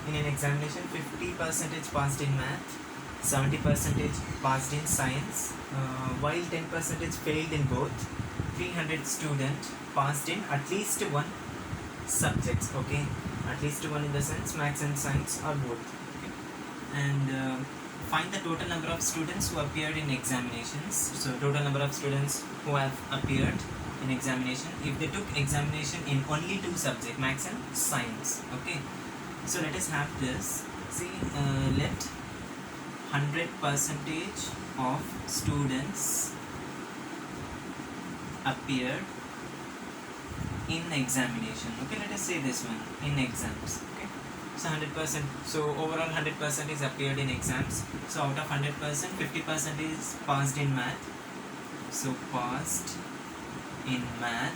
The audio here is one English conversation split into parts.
in an examination 50% passed in math, 70% passed in science, while 10% failed in both. 300 students passed in at least one subjects. Okay, at least one in the sense maths and science or both. Okay, and find the total number of students who appeared in examinations. So total number of students who have appeared in examination if they took examination in only two subjects, maths and science. Okay, so let us have this. See, let 100% of students appeared in examination. Okay, let us say this one, in exams. Okay, so 100%, so overall 100% is appeared in exams. So out of 100%, 50% is passed in math. So passed in math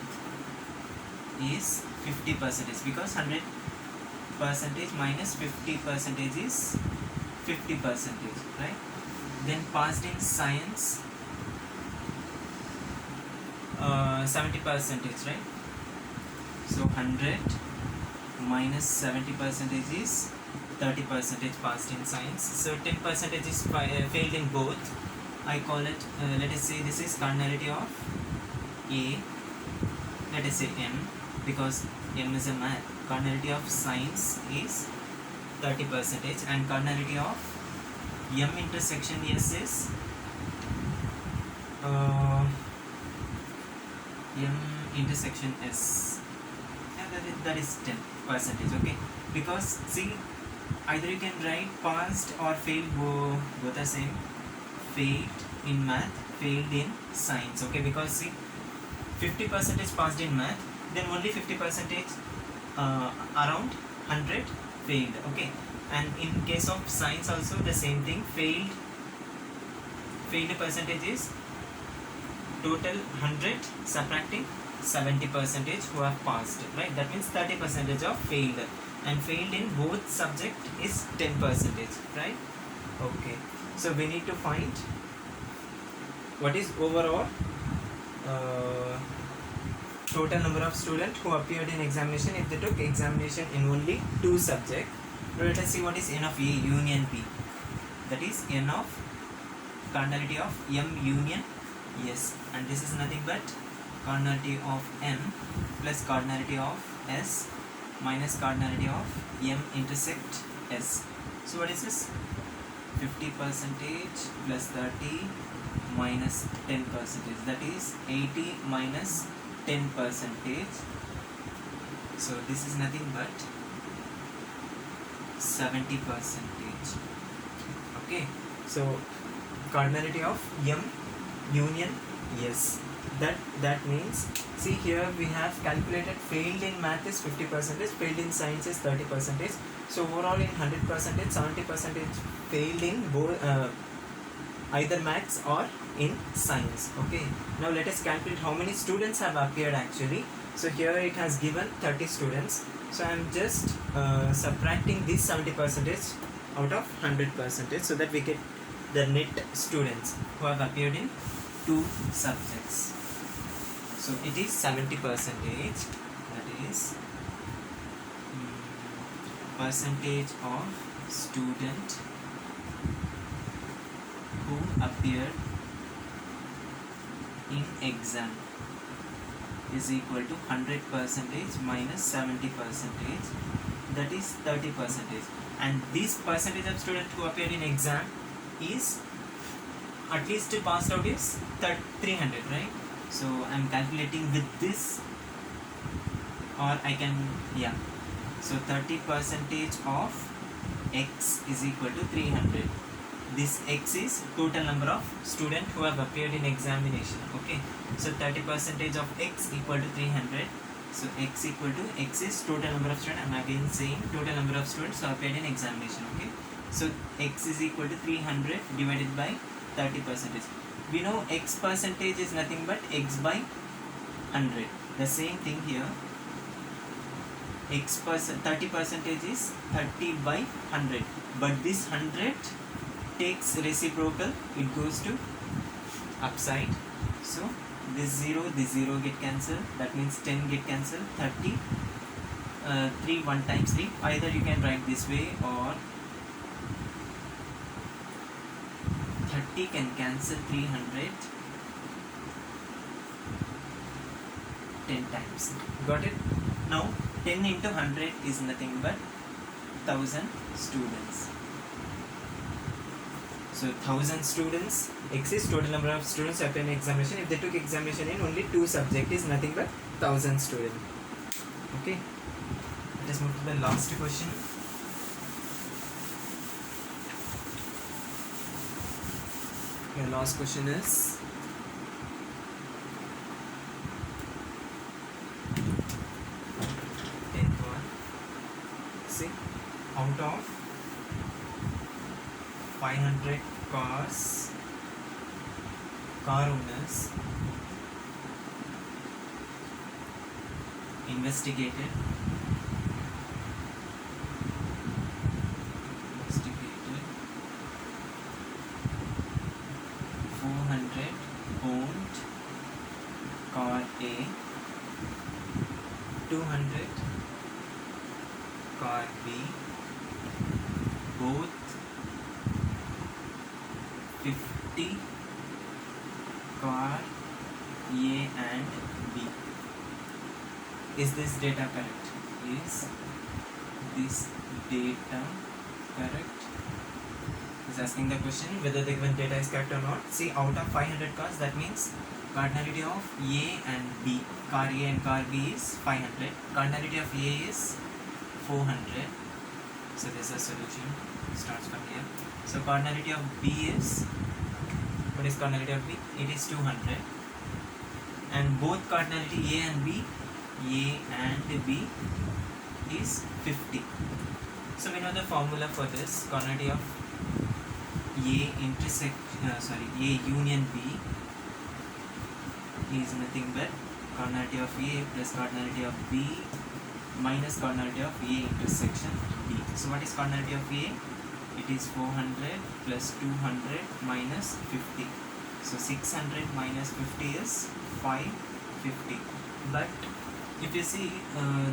is 50%, because 100% minus 50% is 50%, right? Then passed in science 70%, right? So 100 minus 70% is 30% passed in science. So 10% is failed in both. I call it, let us say this is cardinality of A, let us say M, because M is a math. Cardinality of science is 30%, and cardinality of M intersection S is M intersection S, and that is 10%. Okay, because see, either you can write passed or failed, both are same. Failed in math, failed in science. Okay, because see, 50% is passed in math, then only 50% around 100 failed. Okay, and in case of science also the same thing. Failed percentage is total 100 subtracting 70% who have passed, right? That means 30% of failed, and failed in both subject is 10%, right? Okay, so we need to find what is overall total number of students who appeared in examination if they took examination in only two subjects. Now let us see what is n of A union B. That is n of cardinality of M union S, and this is nothing but cardinality of M plus cardinality of S minus cardinality of M intersect S. So what is this? 50% plus 30 minus 10%, that is 80 minus 10%. So this is nothing but 70%. Okay, so cardinality of M union S, that means, see here we have calculated failed in math is 50%, failed in science is 30%. So overall in 100%, 70% failed in both either maths or in science. Okay, now let us calculate how many students have appeared actually. So here it has given 30 students, so I am just subtracting this 70% out of 100%, so that we get the net students who have appeared in two subjects. So it is 70%, that is percentage of student who appeared in exam is equal to 100% minus 70%, that is 30%, and this percentage of students who appeared in exam is at least passed out is 300, right? So I am calculating with this, or I can, yeah, so 30% of x is equal to 300. This x is total number of students who have appeared in examination. Okay, so 30% of x equal to 300. So x equal to, x is total number of students. I am again saying total number of students who appeared in examination. Okay, so x is equal to 300 divided by 30%. We know x percentage is nothing but x by 100. The same thing here. X percent, 30% is 30 by 100, but this 100 takes reciprocal, it goes to upside. So this 0 get cancelled, that means 10 get cancelled, 30 3 1 times 3, either you can write this way, or 30 can cancel 300 10 times. Got it? Now 10 into 100 is nothing but 1000 students. So 1000 students exists, total number of students attend examination. If they took examination in only 2 subjects, is nothing but 1000 students. Okay, let us move to the last question. The last question is, see, out of 500 car owners investigated 400 owned car A, 200 car B, both 50 car A and B. Is this data correct? Is this data correct? Is asking the question whether the given data is correct or not. See, out of 500 cars, that means cardinality of A and B, car A and car B is 500. Cardinality of A is 400. So this is a solution. Starts from here. So cardinality of B is, what is cardinality of B? It is 200. And both cardinality A and B is 50. So we know the formula for this. Cardinality of A union B is nothing but cardinality of A plus cardinality of B minus cardinality of A intersection B. So what is cardinality of A? It is 400 plus 200 minus 50. So 600 minus 50 is 550. But if you see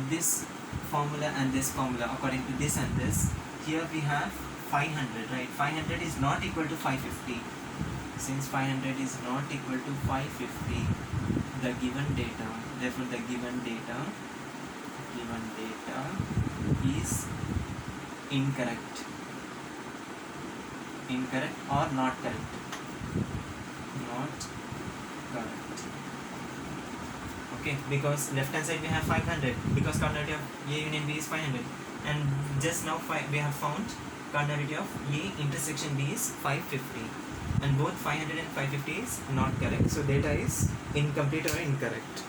this formula and this formula, according to this and this, here we have 500, right? 500 is not equal to 550. Since 500 is not equal to 550, the given data, therefore the given data is incorrect. Incorrect or not correct? Not correct. Okay, because left hand side we have 500, because cardinality of A union B is 500, and just now we have found cardinality of A intersection B is 550, and both 500 and 550 is not correct. So data is incomplete or incorrect.